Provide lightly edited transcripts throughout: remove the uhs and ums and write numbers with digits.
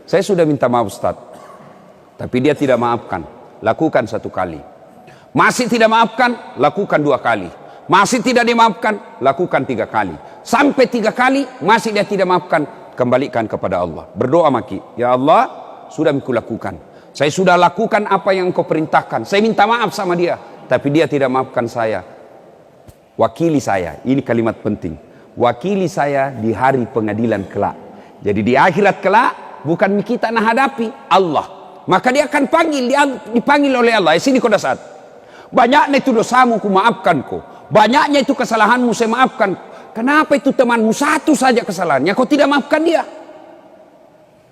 Saya sudah minta maaf Ustaz, tapi dia tidak maafkan. Lakukan 1 kali. Masih tidak maafkan, lakukan 2 kali. Masih tidak dimaafkan, lakukan 3 kali. Sampai 3 kali masih dia tidak maafkan, kembalikan kepada Allah. Berdoa maki, ya Allah, sudah aku lakukan. Saya sudah lakukan apa yang Engkau perintahkan. Saya minta maaf sama dia, tapi dia tidak maafkan saya. Wakili saya, ini kalimat penting. Wakili saya di hari pengadilan kelak. Jadi di akhirat kelak, bukan kita nak hadapi Allah. Maka dia akan dipanggil oleh Allah. Sini kau dasar. Banyaknya itu dosamu, ku maafkan kau. Banyaknya itu kesalahanmu, saya maafkan. Kenapa itu temanmu satu saja kesalahannya, kau tidak maafkan dia?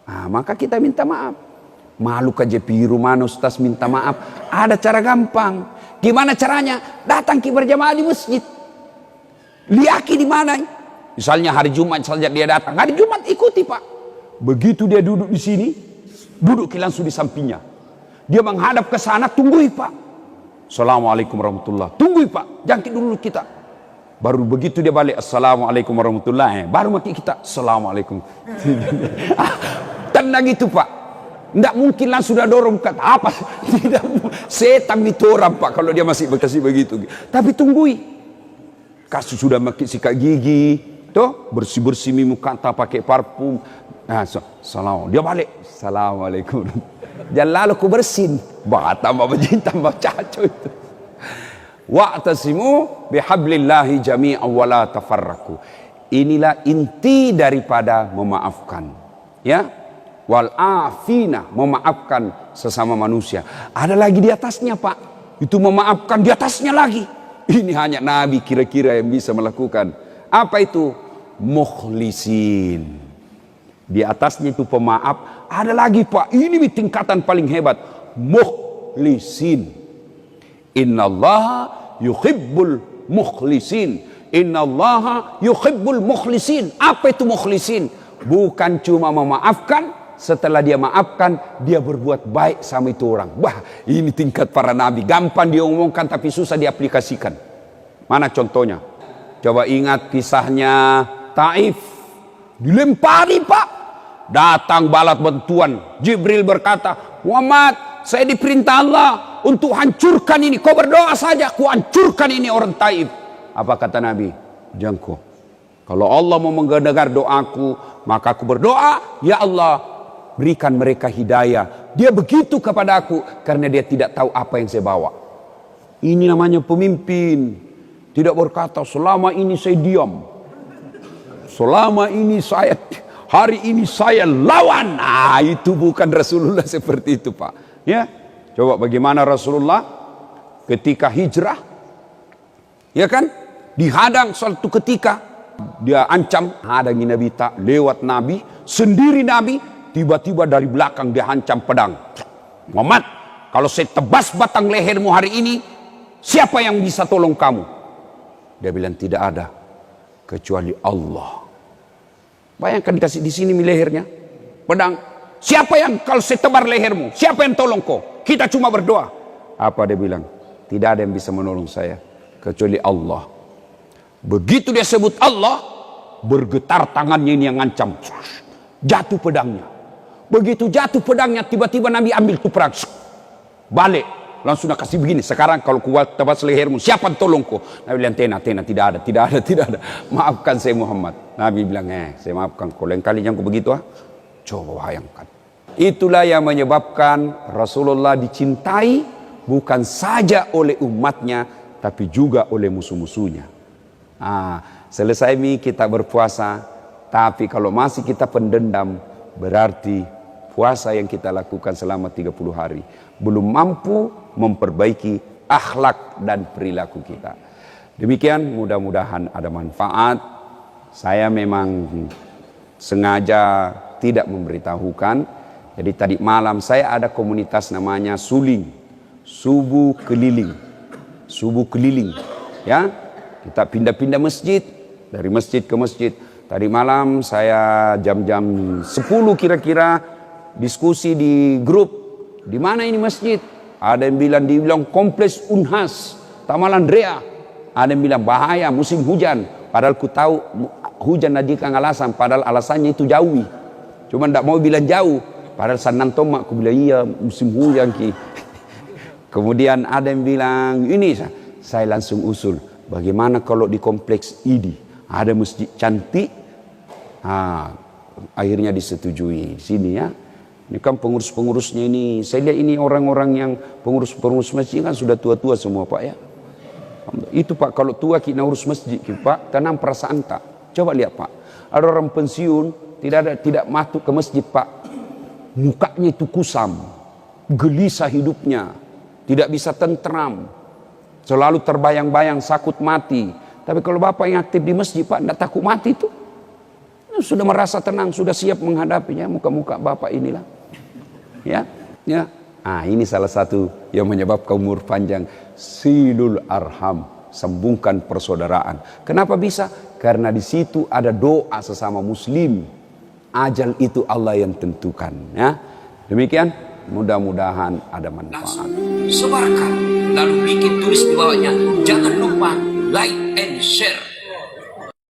Nah, maka kita minta maaf. Malu ke piru mana Ustaz minta maaf. Ada cara gampang. Gimana caranya? Datang ki berjamaah di masjid. Liaki di mana? Misalnya hari Jumat saja dia datang. Hari Jumat ikuti Pak. Begitu dia duduk di sini, duduk langsung di sampingnya. Dia menghadap ke sana, tunggui Pak. Assalamualaikum warahmatullahi. Tunggui Pak, jangkit dulu kita. Baru begitu dia balik, Assalamualaikum warahmatullahi. Baru maki kita, Assalamualaikum. Tenang itu Pak. Tidak mungkin langsung sudah dorong kata apa. Tidak, setan itu orang Pak kalau dia masih berkasih begitu. Tapi tunggui. Kasus sudah makin sikat gigi, tuh bersih-bersih muka tak pakai parfum. Nah, salam. Dia balik, Assalamualaikum. Jangan lalu ku bersin. Bah, tambah bejin, tambah caco itu. Wa'tasimu bihablillahi jami'an wa la tafarraku. Inilah inti daripada memaafkan. Ya, wal afina, memaafkan sesama manusia. Ada lagi di atasnya Pak. Itu memaafkan di atasnya lagi. Ini hanya Nabi kira-kira yang bisa melakukan. Apa itu? Mukhlisin. Di atasnya itu pemaaf. Ada lagi Pak. Ini tingkatan paling hebat. Mukhlisin. Innallaha yuhibbul mukhlisin. Innallaha yuhibbul mukhlisin. Apa itu mukhlisin? Bukan cuma memaafkan. Setelah dia maafkan, dia berbuat baik sama itu orang. Wah, ini tingkat para nabi. Gampang dia omongkan tapi susah diaplikasikan. Mana contohnya? Coba ingat kisahnya Taif. Dilempari Pak. Datang balat bantuan. Jibril berkata, Muhammad, saya diperintah Allah untuk hancurkan ini. Kau berdoa saja, aku hancurkan ini orang Taif. Apa kata Nabi? Jangko. Kalau Allah mau mendengar doaku, maka aku berdoa, ya Allah, berikan mereka hidayah. Dia begitu kepada aku karena dia tidak tahu apa yang saya bawa. Ini namanya pemimpin. Tidak berkata selama ini saya diam. Selama ini saya, hari ini saya lawan. Nah, itu bukan Rasulullah seperti itu Pak. Ya, coba bagaimana Rasulullah ketika hijrah, ya kan? Dihadang suatu ketika dia ancam, hadangi Nabi tak lewat Nabi, sendiri Nabi. Tiba-tiba dari belakang dia hancam pedang. Muhammad, kalau saya tebas batang lehermu hari ini, siapa yang bisa tolong kamu? Dia bilang tidak ada kecuali Allah. Bayangkan dikasih di sini lehernya, pedang. Siapa yang kalau saya tebar lehermu? Siapa yang tolong kau? Kita cuma berdoa. Apa dia bilang? Tidak ada yang bisa menolong saya kecuali Allah. Begitu dia sebut Allah, bergetar tangannya ini yang ngancam. Jatuh pedangnya. Begitu jatuh pedangnya, tiba-tiba Nabi ambil tuh perang. Balik. Langsung nak kasih begini. Sekarang kalau kuat tebas lehermu, siapa tolongku? Nabi bilang, tena, tidak ada. Maafkan saya Muhammad. Nabi bilang, saya maafkan kau. Lain kali jangan begitu Coba bayangkan. Itulah yang menyebabkan Rasulullah dicintai bukan saja oleh umatnya, tapi juga oleh musuh-musuhnya. Selesai kita berpuasa, tapi kalau masih kita pendendam, berarti puasa yang kita lakukan selama 30 hari belum mampu memperbaiki akhlak dan perilaku kita. Demikian, mudah-mudahan ada manfaat. Saya memang sengaja tidak memberitahukan. Jadi tadi malam saya ada komunitas namanya Suling, Subuh Keliling. Subuh Keliling. Ya, kita pindah-pindah masjid, dari masjid ke masjid. Tadi malam saya jam-jam 10 kira-kira diskusi di grup. Di mana ini masjid? Ada yang dibilang kompleks Unhas, Taman Andrea. Ada yang bilang bahaya musim hujan. Padahal ku tahu hujan tadi kan alasan. Padahal alasannya itu jauhi. Cuma tidak mau bilang jauh. Padahal sanang tomak, aku bilang iya musim hujan ki. Kemudian ada yang bilang ini, saya langsung usul, bagaimana kalau di kompleks ini ada masjid cantik. Akhirnya disetujui di sini ya. Ini kan pengurus-pengurusnya ini, saya lihat ini orang-orang yang pengurus masjid kan sudah tua-tua semua Pak ya. Itu Pak, kalau tua kita urus masjid Pak, tanam perasaan tak. Coba lihat Pak, ada orang pensiun tidak masuk ke masjid Pak, mukanya itu kusam, gelisah hidupnya, tidak bisa tentram, selalu terbayang-bayang sakut mati. Tapi kalau Bapak yang aktif di masjid Pak, tidak takut mati itu, sudah merasa tenang, sudah siap menghadapinya. Muka-muka Bapak inilah ya. Ini salah satu yang menyebabkan umur panjang, silul arham, sambungkan persaudaraan. Kenapa bisa? Karena di situ ada doa sesama muslim. Ajal itu Allah yang tentukan ya. Demikian, mudah-mudahan ada manfaat. Sebarkan, lalu bikin tulis di bawahnya, jangan lupa like and share.